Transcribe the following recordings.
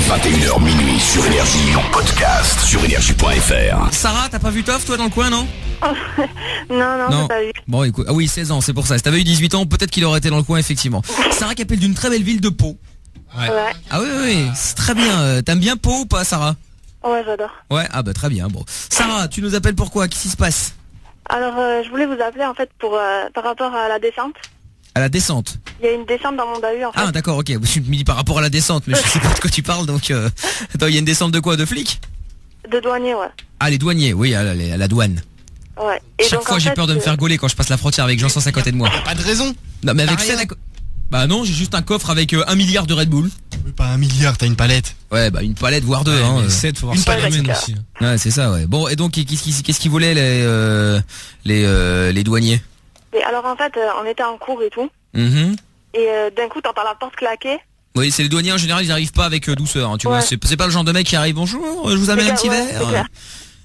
21h minuit sur Énergie, en podcast sur énergie.fr. Sarah, t'as pas vu Toff toi dans le coin, non? Non, j'ai pas vu. Bon écoute, ah oui 16 ans, c'est pour ça. Si t'avais eu 18 ans, peut-être qu'il aurait été dans le coin effectivement. Sarah qui appelle d'une très belle ville de Pau. Ouais. Ah oui, c'est très bien. T'aimes bien Pau ou pas, Sarah? Ouais, j'adore. Ouais, ah bah très bien. Bon, Sarah, tu nous appelles pourquoi? Qu'est-ce qui se passe? Alors, je voulais vous appeler en fait pour par rapport à la descente. À la descente. Il y a une descente dans mon bahut en fait. Ah d'accord, ok. Je me dis par rapport à la descente, mais je sais pas de quoi tu parles. Donc, attends, il y a une descente de quoi? De flics? De douanier, ouais. Ah, les douaniers, oui, à la douane. Ouais. Et Chaque donc, fois, en j'ai fait, peur de me faire gauler quand je passe la frontière avec Jean-Sens à côté de moi. Pas de raison. Non, mais avec T'as ça, rien. bah non, j'ai juste un coffre avec 1 milliard de Red Bull. Oui, pas 1 milliard, t'as une palette. Ouais, bah une palette voire deux. Ouais, hein. mais 7, faut voir Une ça palette, semaine d'accord. aussi. Ouais, c'est ça, ouais. Bon, et donc qu'est-ce qu'ils voulaient les douaniers? Et alors en fait, on était en cours et tout. Mhm. Et d'un coup, t'entends la porte claquer. Oui, c'est les douaniers en général, ils arrivent pas avec douceur. Hein, tu vois, Ouais. c'est pas le genre de mec qui arrive. Bonjour, je vous amène un petit Ouais, verre. c'est clair.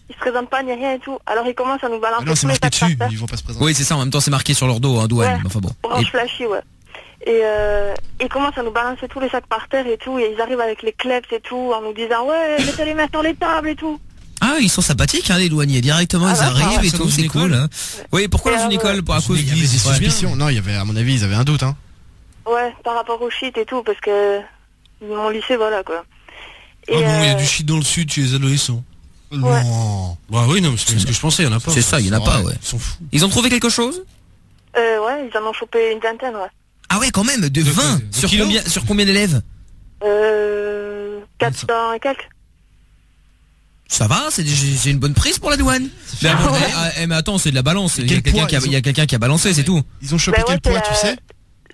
Ils se présentent pas ni rien et tout. Alors ils commencent à nous balancer Ah non, c'est tous les marqué sacs par dessus, terre. ils vont pas se présenter. Oui, c'est ça. En même temps, c'est marqué sur leur dos, hein, douane. Ouais. Enfin bon. Orange flashy, ouais. Et ils commencent à nous balancer tous les sacs par terre et tout. Et ils arrivent avec les kleps et tout en nous disant ouais, mettez les mains sur les tables et tout. Ah, ils sont sympathiques, hein, les douaniers. Directement, Ah ils ouais, arrivent ouais, et ça tout, dans c'est une cool. école Hein. Oui, pourquoi Et dans une alors, école? Pour à cause Il y avait des suspicions. Non, il y avait, à mon avis, ils avaient un doute, hein. Ouais, par rapport au shit et tout, parce que mon lycée, voilà quoi. Et, Ah bon, il y a du shit dans le sud chez les adolescents. Non. Bah oui, non, mais c'est ce que je pensais, il y en a pas. C'est ça, il y en a pas, ouais. Ils sont fous. Ils ont trouvé quelque chose? ouais, ils en ont chopé une vingtaine, ouais. Ah ouais, quand même, de 20. de Sur kilos combien d'élèves? 400 et quelques. Ça va, c'est une bonne prise pour la douane. Mais, mais attends, c'est de la balance. Il y a quelqu'un qui a balancé, c'est tout. Ils ont chopé Bah ouais, quel poids, tu sais?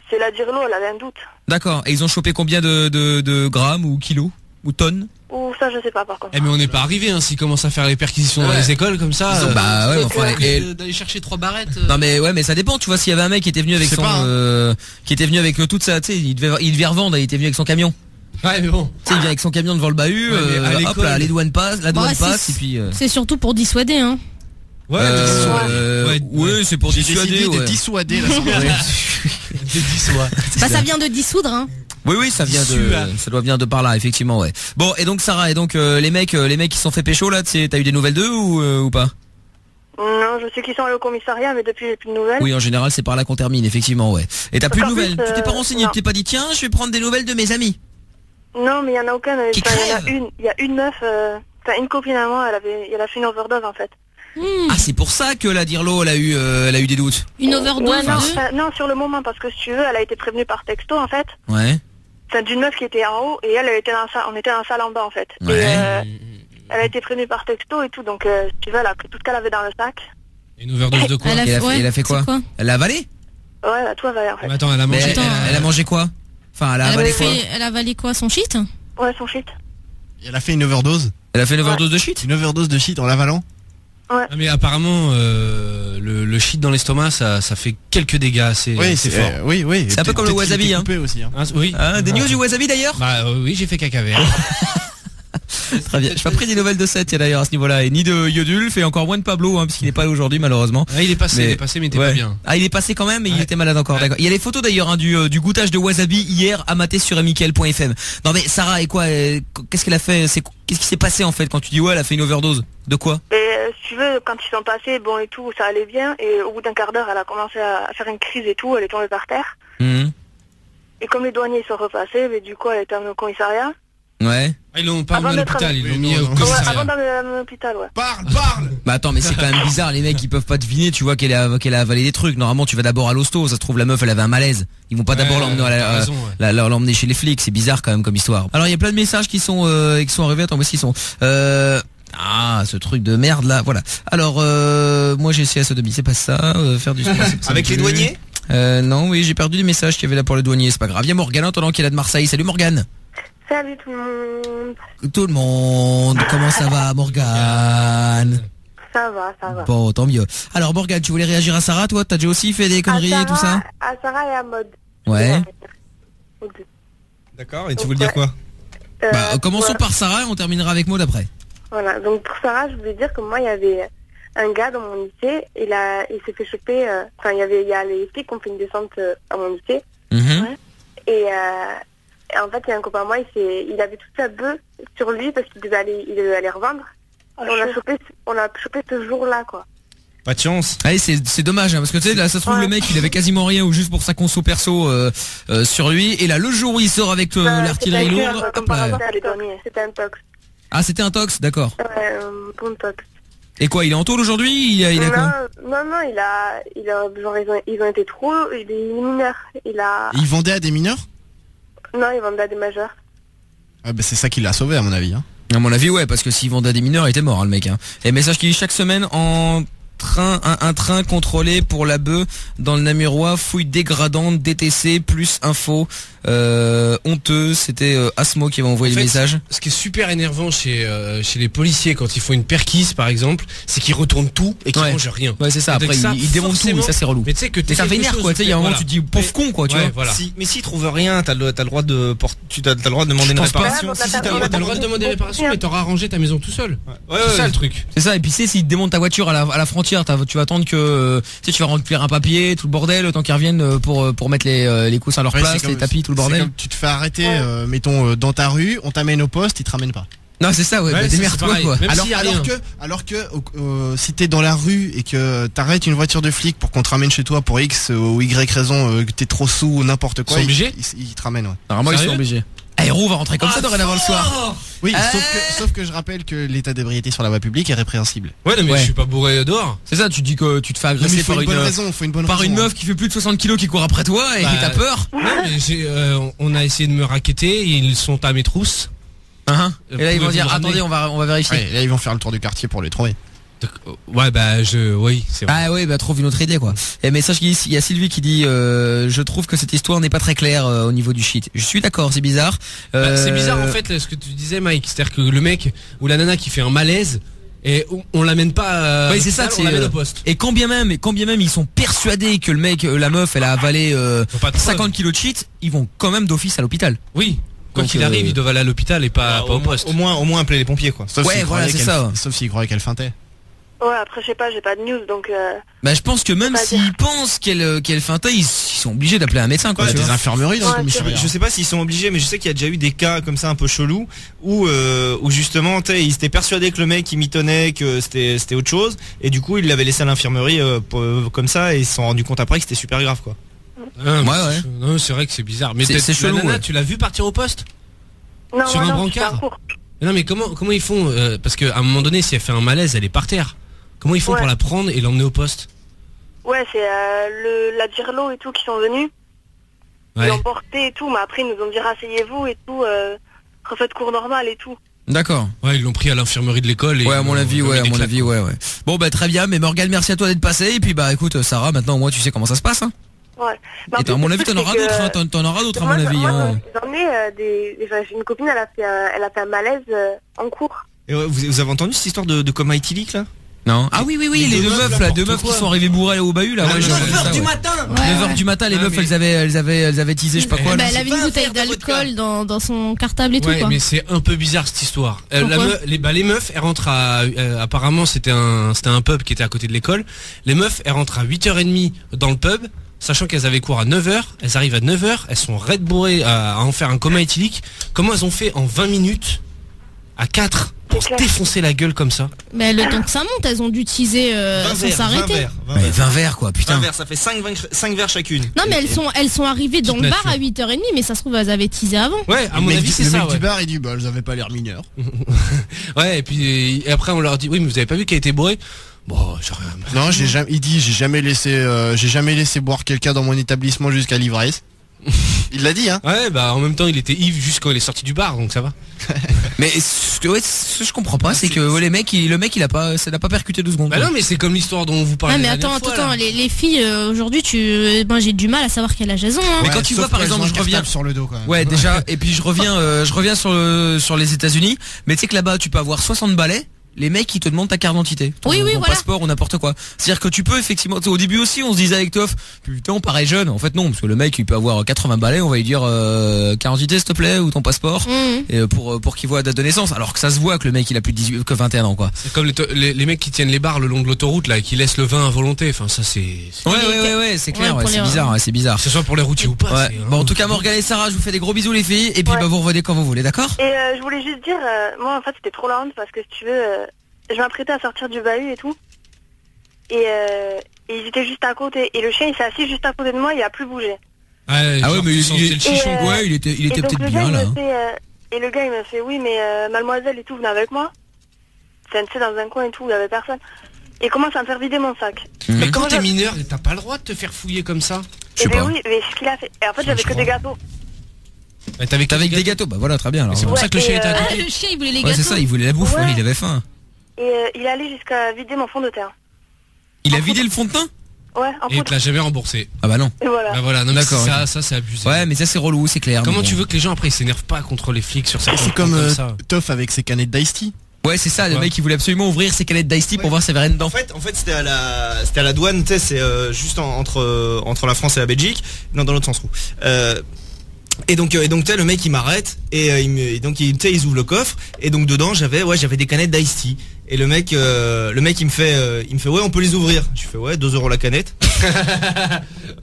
C'est la Dirlo, elle avait un doute. D'accord. Et ils ont chopé combien de grammes ou kilos ou tonnes? Ou ça, je sais pas par contre. Eh mais on n'est pas arrivé, hein, s'ils commencent à faire les perquisitions dans les écoles comme ça. Bah ouais, enfin, et- d'aller chercher 3 barrettes. Non mais ouais, mais ça dépend. Tu vois, s'il y avait un mec qui était venu avec Je sais son, pas, qui était venu avec toute sa, tu sais, il devait revendre. Il était venu avec son camion. Ouais, mais bon. Tu sais, il vient avec son camion devant le bahut. Ouais, mais à hop l'école- là, les douanes passent, la douane Bah, passe et puis. C'est surtout pour dissuader, hein. Ouais, Ouais, c'est pour J'ai dissuader. décidé de Ouais. dissuader la sortie. des 10 ouais. Bah ça vient de dissoudre, hein. Oui, ça vient ça doit venir de par là, effectivement, ouais. Bon, et donc Sarah, et donc les mecs qui se sont fait pécho là, t'as eu des nouvelles d'eux ou pas? Non, je sais qu'ils sont allés au commissariat, mais depuis, j'ai plus de nouvelles. Oui, en général, c'est par là qu'on termine, effectivement, ouais. Et t'as plus de En nouvelles? plus, Tu t'es pas renseigné? non. Tu t'es pas dit, tiens, je vais prendre des nouvelles de mes amis? Non, mais il y en a aucun. Qui Enfin, crève. il y a une meuf, enfin une copine à moi, elle a fait une overdose en fait. Ah, c'est pour ça que la Dirlo, elle a eu des doutes. Une overdose Ouais, non, de... enfin, non, sur le moment, parce que si tu veux, elle a été prévenue par texto en fait. Ouais. Enfin, d'une meuf qui était en haut et elle était dans la salle, on était dans la salle en bas en fait. Ouais. Et elle a été prévenue par texto et tout, donc si tu veux, elle a pris tout ce qu'elle avait dans le sac. Une overdose de quoi? Elle a fait quoi? c'est Elle l'a avalé? Ouais, elle a tout avalé en fait. Mais attends, elle a Mais mangé. elle a mangé quoi? Enfin, elle a avalé quoi? Elle a avalé quoi, son shit? Ouais, son shit. Elle a fait une overdose. Elle a fait une overdose de shit? Une overdose de shit en l'avalant. Ouais. Ah, mais apparemment, le shit dans l'estomac, ça fait quelques dégâts assez Oui, assez forts. oui, oui. C'est un peu comme le Peut-être qu'il wasabi, était hein. coupé aussi, hein. Hein, oui. Hein, des news du wasabi d'ailleurs? Bah oui, j'ai fait caca vert. Très bien. Je pas pris des nouvelles de Seth d'ailleurs à ce niveau-là, et ni de Yodulf, et encore moins de Pablo, hein, puisqu'il n'est pas là aujourd'hui malheureusement. Ah, il est passé, mais il était Ouais. pas bien. Ah, il est passé quand même, mais il Ouais. était malade encore. Ouais. D'accord. Il y a les photos d'ailleurs hein, du goûtage de wasabi hier à mater sur amical.fm. Non mais Sarah, et quoi qu'est-ce qu'elle a fait? Qu'est-ce qui s'est passé en fait quand tu dis ouais, elle a fait une overdose? De quoi? Et si tu veux, quand ils sont passés, bon et tout, ça allait bien. Et au bout d'un quart d'heure, elle a commencé à faire une crise et tout, elle est tombée par terre. Mhm. Et comme les douaniers sont repassés, mais du coup, elle était amenée au commissariat. Ouais. Ah, ils l'ont pas Avant emmené à d'être l'hôpital, ils l'ont mis non, au non. Ouais, commissariat. avant d'amener à l'hôpital, ouais. Parle. Bah attends, mais c'est quand même bizarre, les mecs ils peuvent pas deviner, tu vois qu'elle a avalé des trucs. Normalement tu vas d'abord à l'hosto, ça se trouve la meuf elle avait un malaise. Ils vont pas Ouais, d'abord l'emmener t'as raison, ouais. l'emmener chez les flics, c'est bizarre quand même comme histoire. Alors il y a plein de messages qui sont arrivés, attends, voici ils sont ah, ce truc de merde là, voilà. Alors moi j'ai essayé à sodomie, c'est pas ça, faire du sport, c'est pas ça Avec non les plus. douaniers? Non, oui, j'ai perdu des messages qu'il y avait là pour le douanier, c'est pas grave. Il y a Morgane attendant qui est là de Marseille. Salut Morgane. Salut tout le monde. Tout le monde, comment ça va Morgane? Ça va. Bon, tant mieux. Alors Morgane, tu voulais réagir à Sarah, toi? T'as déjà aussi fait des conneries et tout ça? À Sarah et à Maud. Ouais. Aux deux. D'accord, et tu veux dire quoi? Bah, commençons voilà. par Sarah et on terminera avec Maud après. Voilà, donc pour Sarah, je voulais dire que moi, il y avait un gars dans mon lycée, il s'est fait choper, enfin, il y a les flics qui ont fait une descente à mon lycée, Mhm. et Et en fait, il y a un copain à moi, il avait toute sa bœuf sur lui parce qu'il devait aller revendre. Et on l'a chopé ce jour-là, quoi. Pas de chance. Allez, c'est dommage, hein, parce que tu sais, là, ça se trouve, Ouais. le mec, il avait quasiment rien, ou juste pour sa conso perso, sur lui, et là, le jour où il sort avec l'artillerie C'était lourde, comme hop par là. hasard, les derniers. C'était un tox. Ah, c'était un tox, d'accord. Ouais, bon tox. Et quoi, il est en tôle aujourd'hui? Il a quoi? Non, genre, ils ont été trop, il est mineur. Il vendait à des mineurs? Non, ils vendent à des majeurs. Ah bah c'est ça qui l'a sauvé à mon avis. Hein. À mon avis, ouais, parce que s'il vendait à des mineurs, il était mort, hein, le mec. Hein. Et message qui dit chaque semaine en train, un train contrôlé pour la bœuf dans le Namurois, fouille dégradante, DTC, plus info, honteux, c'était Asmo qui avait envoyé En fait, le message. Ce qui est super énervant chez les policiers quand ils font une perquise par exemple, c'est qu'ils retournent tout et qu'ils Ouais. mangent rien. Ouais, c'est ça, Et donc après ça, ils démontent tout, forcément- et ça c'est relou. Mais tu sais que Et ça vénère quoi, tu sais, il y a un moment tu te dis pauvre con quoi, tu vois. Voilà. Mais s'ils trouvent rien, t'as le droit de t'as le droit de demander une pense pas. réparation. Ouais, Si, bon, t'as le on droit a T'as le droit de demander réparation mais t'auras rangé ta maison tout seul. Ouais, C'est ça le truc. C'est ça, et puis tu sais, s'ils te démontent ta voiture à la frontière, tu vas attendre que tu sais, tu vas remplir un papier, tout le bordel, le temps qu'ils reviennent pour mettre les coussins à leur Ouais, place, c'est comme- les tapis, tout le c'est bordel. comme tu te fais arrêter, mettons dans ta rue, on t'amène au poste, ils te ramènent pas. Non, c'est ça, ouais, Ouais, bah, c'est démerde-toi pareil. quoi. Même Alors, s'il y a rien. alors que si t'es dans la rue et que t'arrêtes une voiture de flic pour qu'on te ramène chez toi pour X ou Y raison, que t'es trop sous ou n'importe quoi, Ils sont obligés ils te ramènent, ouais. Normalement ils sont Sérieux obligés. Aéro va rentrer comme ça dorénavant le soir. Oui, Ah. sauf que je rappelle que l'état d'ébriété sur la voie publique est répréhensible. Ouais non mais Ouais. je suis pas bourré dehors. C'est ça, tu dis que tu te fais Mais il agresser faut par une bonne une raison, faut une bonne par raison, une hein. meuf qui fait plus de 60 kilos qui court après toi et Bah, t'as peur. Non mais on a essayé de me raqueter, ils sont à mes trousses. Hein Et là ils vont Pouvez-vous dire me ramener attendez, on va vérifier. Ouais, là ils vont faire le tour du quartier pour les trouver. Ouais bah oui c'est vrai. Ah ouais, bah trouve une autre idée quoi. Et message qui dit, il y a Sylvie qui dit je trouve que cette histoire n'est pas très claire au niveau du shit. Je suis d'accord, c'est bizarre. C'est bizarre en fait là, ce que tu disais Mike, c'est-à-dire que le mec ou la nana qui fait un malaise et on l'amène pas Oui, c'est ça, on l'amène au poste. Et quand bien même ils sont persuadés que le mec, la meuf, elle a avalé Faut pas de preuves. 50 kilos de shit, ils vont quand même d'office à l'hôpital. Oui. Quoi Donc, qu'il arrive, ils doivent aller à l'hôpital et pas au poste. Au moins appeler les pompiers quoi. Sauf Ouais, s'ils voilà, croyaient c'est qu'elle- ça. Sauf s'ils croyaient qu'elle feintait. Ouais, après, je sais pas, j'ai pas de news, donc... Bah je pense que même Pas s'ils dire. pensent qu'elle feintait, ils sont obligés d'appeler un médecin quoi. Ouais, tu Des vois. infirmeries dans Ouais, le commissariat. Je sais pas s'ils sont obligés, mais je sais qu'il y a déjà eu des cas comme ça un peu chelous où justement, tu sais, ils étaient persuadés que le mec il mitonnait, que c'était autre chose, et du coup ils l'avaient laissé à l'infirmerie comme ça, et ils se sont rendus compte après que c'était super grave quoi. Ah, mais Ouais. Non, c'est vrai que c'est bizarre. Mais C'est peut-être chelou, la nana, ouais. tu l'as vu partir au poste? Non, Sur moi, un non, je suis brancard en cours. Mais non, mais comment ils font parce qu'à un moment donné, si elle fait un malaise, elle est par terre. Comment ils font Ouais. pour la prendre et l'emmener au poste? Ouais, c'est la Dirlo et tout qui sont venus. Ils Ouais. l'ont porté et tout, mais après, ils nous ont dit rasseyez-vous et tout, refaites cours normal et tout. D'accord. Ouais, ils l'ont pris à l'infirmerie de l'école. Et Ouais, à ils mon l'ont- avis, ils l'ont ouais, mis à des mon claques, avis, quoi. ouais. Bon bah très bien, mais Morgane, merci à toi d'être passé. Et puis bah écoute, Sarah, maintenant au moins tu sais comment ça se passe. Hein. Ouais. Mais en Et plus, à mon le avis, truc, t'en auras c'est que- d'autres. Hein. T'en auras d'autres à Moi, mon avis. moi, Hein. j'en ai enfin, j'ai une copine, elle a fait un malaise en cours. Et ouais, vous avez entendu cette histoire de coma éthylique là? Non. Ah oui, oui, Les les deux deux meufs, meufs là, là, deux meufs n'importe qui quoi. sont arrivées bourrées au bahut là. Ouais, j'ai entendu ça, ouais. matin. 9h du matin, les Ah, meufs mais- elles avaient teasé je sais pas quoi. Bah, là. elle avait une bouteille d'alcool dans son cartable et tout Ouais, quoi. mais c'est un peu bizarre cette histoire. Pourquoi Les meufs, elles rentrent à apparemment c'était un pub qui était à côté de l'école. Les meufs, elles rentrent à 8h30 dans le pub, sachant qu'elles avaient cours à 9h, elles arrivent à 9h, elles sont raides bourrées à en faire un coma éthylique. Comment elles ont fait en 20 minutes à 4 pour se clair. défoncer la gueule comme ça? Mais le temps que ça monte, elles ont dû teaser sans s'arrêter. 20 verres quoi, putain. 20 verres, ça fait 5 verres chacune. Non mais elles sont arrivées dans Petite le bar nature. à 8h30, mais ça se trouve elles avaient teasé avant. Ouais, à Le mon mec avis du- c'est le ça. mec Ouais. du bar il dit bah elles avaient pas l'air mineurs. Ouais, et puis et après on leur dit oui mais vous avez pas vu qu'elle était bourrée? Bon, j'ai rien. Non, il dit j'ai jamais laissé boire quelqu'un dans mon établissement jusqu'à l'ivresse. Il l'a dit hein. Ouais, bah en même temps il était ivre juste quand il est sorti du bar, donc ça va. Mais ce que je comprends pas, c'est que ouais, le mec il a pas, ça l'a pas percuté 2 secondes. Bah quoi. non mais c'est comme l'histoire dont vous parlez. Ouais mais la attends, dernière fois, là. les filles aujourd'hui j'ai du mal à savoir quel âge elles ont. Hein. Mais quand tu vois, par exemple, je reviens sur le dos quand même. Ouais, déjà, et puis je reviens sur les États-Unis, mais tu sais que là-bas tu peux avoir 60 balais les mecs qui te demandent ta carte d'identité, ton voilà. passeport ou n'importe quoi. C'est-à-dire que tu peux effectivement, au début aussi on se disait avec Toff, putain on paraît jeune, en fait non, parce que le mec il peut avoir 80 balais, on va lui dire carte d'identité s'il te plaît ou ton passeport et pour qu'il voit la date de naissance, alors que ça se voit que le mec il a plus de 18 que 21 ans quoi. C'est comme les mecs qui tiennent les bars le long de l'autoroute là, et qui laissent le vin à volonté, enfin ça c'est... Ouais, c'est clair, Ouais, c'est bizarre, c'est bizarre. Que ce soit pour les routiers ou pas. Ouais. Bon en tout cas Morgane et Sarah, je vous fais des gros bisous les filles et puis Ouais. vous revenez quand vous voulez, d'accord? Et je voulais juste dire, moi en fait c'était trop la honte parce que si tu veux, je m'apprêtais à sortir du bahut et tout. Et ils étaient juste à côté. Et le chien il s'est assis juste à côté de moi, il a plus bougé. Ouais, Ah ouais, mais tu sentais le chichon. ouais, il était Et donc peut-être le gars bien il là. me fait, et le gars il me fait oui mais mademoiselle et tout, venez avec moi. C'est dans un coin et tout, il y avait personne. Et il commence à me faire vider mon sac. Mais quand Comment t'es ça- mineur, t'as pas le droit de te faire fouiller comme ça. Je sais Et ben pas. oui, mais ce qu'il a fait. Et en fait j'avais que des gâteaux. Ouais, t'avais Avec des gâteaux, bah voilà, très bien alors. C'est pour Ouais, ça que le chien et, était à Ah, côté. le chien, il voulait les Ouais, gâteaux. c'est ça, il voulait la bouffe, Ouais. ouais, il avait faim. Et il est allé jusqu'à vider mon fond de teint. Il a vidé le fond de teint? Ouais, en Et il poudre. te l'a jamais remboursé. Ah bah non. Et voilà. Bah voilà, non mais D'accord, ça c'est abusé. Ouais, mais ça c'est relou, c'est clair. Comment mais tu bon. veux que les gens après ils s'énervent pas contre les flics sur Et certains c'est points comme ça Toff avec ses canettes d'Ice Tea. Ouais, c'est ça, le Ouais. mec il voulait absolument ouvrir ses canettes d'Ice Tea pour voir s'il y avait rien dedans. En fait, c'était à la douane, tu sais, c'est juste entre la France et la Belgique, non dans l'autre sens. Et donc tu sais, le mec il m'arrête et donc tu sais, ils ouvrent le coffre et donc dedans j'avais des canettes d'Ice Tea. Et le mec il me fait ouais on peut les ouvrir. Je fais ouais 2 € la canette.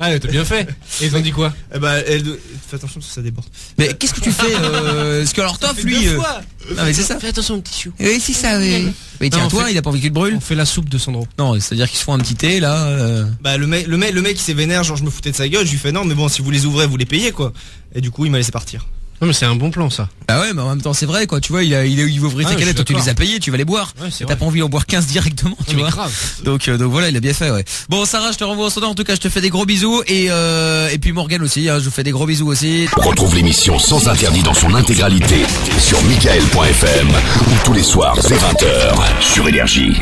Ah t'as bien fait. Et ils ont dit quoi? Eh ben fais attention parce que ça déborde. Mais qu'est-ce que tu fais parce que alors Toff lui non mais c'est ça. Fais attention petit chou. Oui, c'est ça, oui. Mais tiens Non, en toi, fait- il a pas envie que tu te brûles. On fait la soupe de Sandro. Non, c'est-à-dire qu'ils se font un petit thé là Bah le mec il s'est vénère, genre je me foutais de sa gueule, je lui fais non mais bon si vous les ouvrez vous les payez quoi. Et du coup il m'a laissé partir. Non mais c'est un bon plan ça. Bah ouais, mais en même temps c'est vrai quoi, tu vois, il veut ouvrir Ah, ses je canettes, suis toi tu les d'accord. as payés, tu vas les boire. Ouais, c'est T'as vrai. pas envie d'en boire 15 directement, tu Non, mais vois. grave. Donc voilà, il a bien fait, ouais. Bon Sarah, je te renvoie au standard, en tout cas je te fais des gros bisous et puis Morgane aussi, hein, je vous fais des gros bisous aussi. Retrouve l'émission Sans Interdit dans son intégralité sur Michael.fm ou tous les soirs dès 20h sur Énergie.